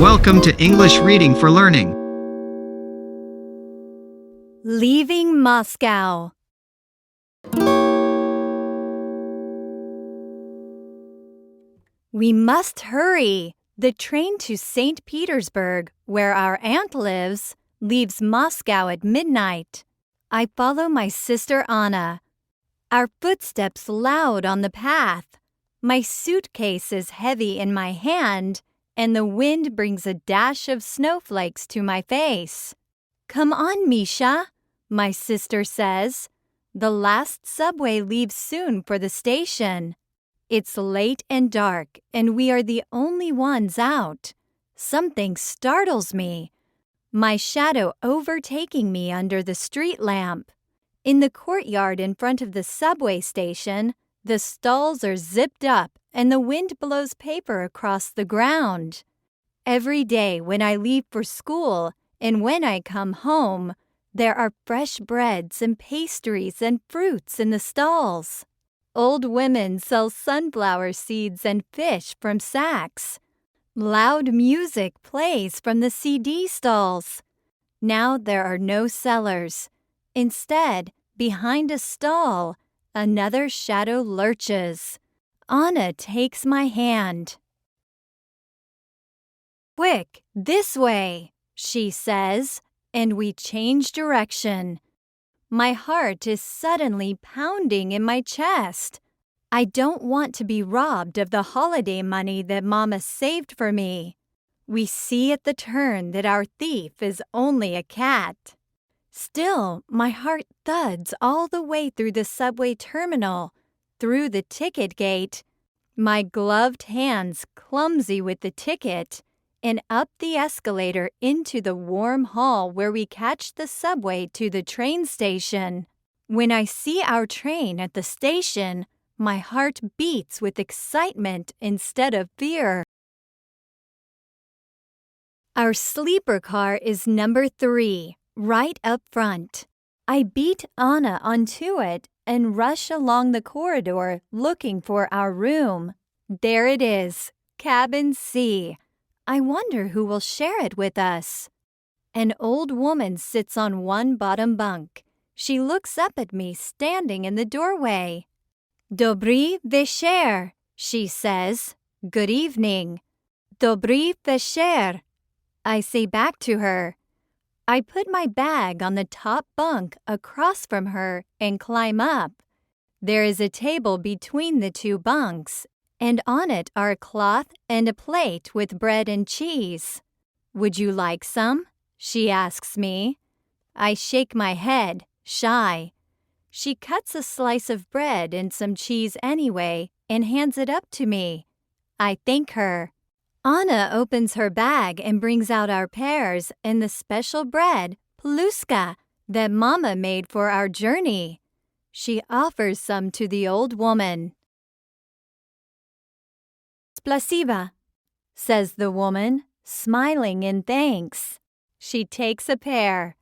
Welcome to English Reading for Learning. Leaving Moscow. We must hurry. The train to Saint Petersburg, where our aunt lives, leaves Moscow at midnight. I follow my sister Anna. Our footsteps loud on the path. My suitcase is heavy in my hand, and the wind brings a dash of snowflakes to my face. "Come on, Misha," my sister says. "The last subway leaves soon for the station." It's late and dark, and we are the only ones out. Something startles me. My shadow overtaking me under the street lamp. In the courtyard in front of the subway station, the stalls are zipped up and the wind blows paper across the ground. Every day when I leave for school and when I come home, there are fresh breads and pastries and fruits in the stalls. Old women sell sunflower seeds and fish from sacks. Loud music plays from the CD stalls. Now there are no sellers. Instead, behind a stall, another shadow lurches. Anna takes my hand. "Quick, this way," she says, and we change direction. My heart is suddenly pounding in my chest. I don't want to be robbed of the holiday money that Mama saved for me. We see at the turn that our thief is only a cat. Still, my heart thuds all the way through the subway terminal, through the ticket gate, my gloved hands clumsy with the ticket, and up the escalator into the warm hall where we catch the subway to the train station. When I see our train at the station, my heart beats with excitement instead of fear. Our sleeper car is number 3, right up front. I beat Anna onto it and rush along the corridor looking for our room. There it is, cabin C. I wonder who will share it with us. An old woman sits on one bottom bunk. She looks up at me standing in the doorway. "Dobry večer," she says. "Good evening." "Dobry večer," I say back to her. I put my bag on the top bunk across from her and climb up. There is a table between the two bunks, and on it are a cloth and a plate with bread and cheese. "Would you like some?" she asks me. I shake my head, shy. She cuts a slice of bread and some cheese anyway and hands it up to me. I thank her. Anna opens her bag and brings out our pears and the special bread, pluska, that Mama made for our journey. She offers some to the old woman. "Spasiba," says the woman, smiling in thanks. She takes a pear.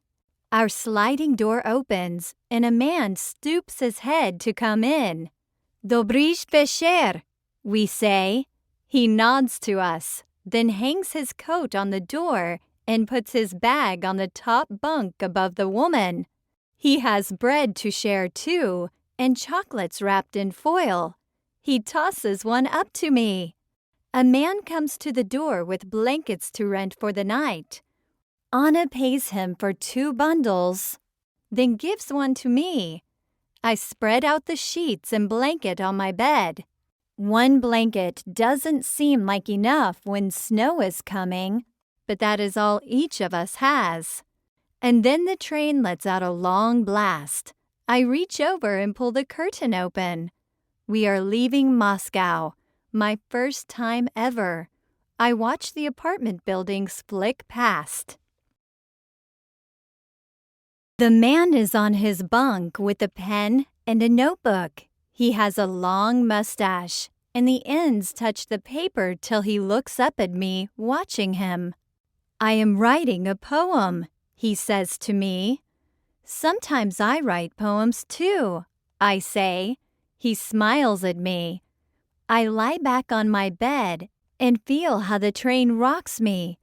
Our sliding door opens, and a man stoops his head to come in. "Dobry večer," we say. He nods to us, then hangs his coat on the door and puts his bag on the top bunk above the woman. He has bread to share too, and chocolates wrapped in foil. He tosses one up to me. A man comes to the door with blankets to rent for the night. Anna pays him for 2 bundles, then gives one to me. I spread out the sheets and blanket on my bed. One blanket doesn't seem like enough when snow is coming, but that is all each of us has. And then the train lets out a long blast. I reach over and pull the curtain open. We are leaving Moscow. My first time ever. I watch the apartment buildings flick past. The man is on his bunk with a pen and a notebook. He has a long mustache, and the ends touch the paper till he looks up at me, watching him. "I am writing a poem," he says to me. "Sometimes I write poems too," I say. He smiles at me. I lie back on my bed and feel how the train rocks me.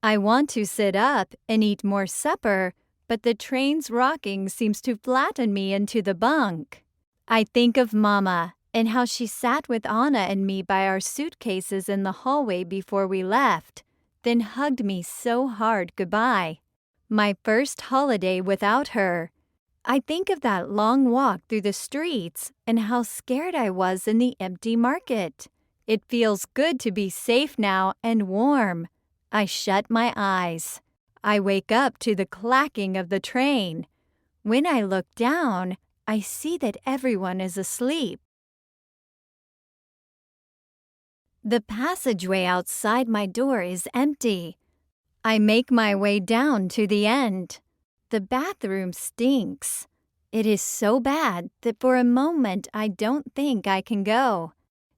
I want to sit up and eat more supper, but the train's rocking seems to flatten me into the bunk. I think of Mama and how she sat with Anna and me by our suitcases in the hallway before we left, then hugged me so hard goodbye. My first holiday without her. I think of that long walk through the streets and how scared I was in the empty market. It feels good to be safe now and warm. I shut my eyes. I wake up to the clacking of the train. When I look down, I see that everyone is asleep. The passageway outside my door is empty. I make my way down to the end. The bathroom stinks. It is so bad that for a moment I don't think I can go.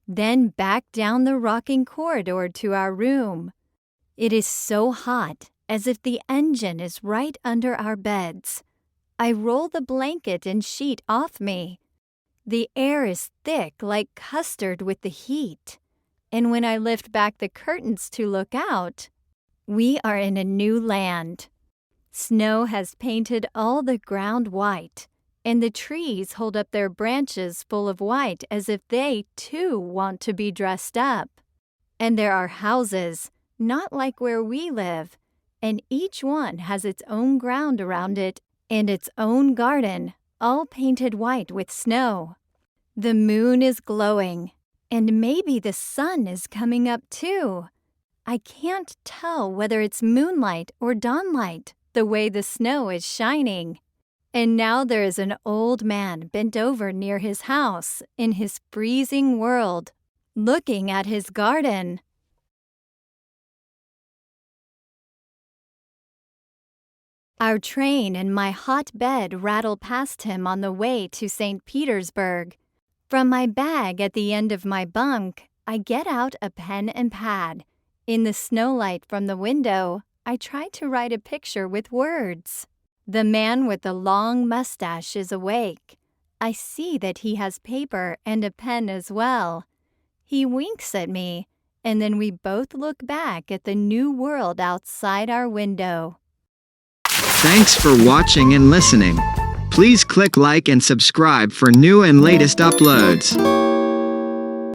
Then back down the rocking corridor to our room. It is so hot, as if the engine is right under our beds. I roll the blanket and sheet off me. The air is thick like custard with the heat. And when I lift back the curtains to look out, we are in a new land. Snow has painted all the ground white, and the trees hold up their branches full of white as if they, too, want to be dressed up. And there are houses, not like where we live, and each one has its own ground around it and its own garden, all painted white with snow. The moon is glowing, and maybe the sun is coming up too. I can't tell whether it's moonlight or dawnlight, the way the snow is shining. And now there is an old man bent over near his house in his freezing world, looking at his garden. Our train and my hot bed rattle past him on the way to Saint Petersburg. From my bag at the end of my bunk, I get out a pen and pad. In the snowlight from the window, I try to write a picture with words. The man with the long mustache is awake. I see that he has paper and a pen as well. He winks at me, and then we both look back at the new world outside our window. Thanks for watching and listening. Please click like and subscribe for new and latest uploads.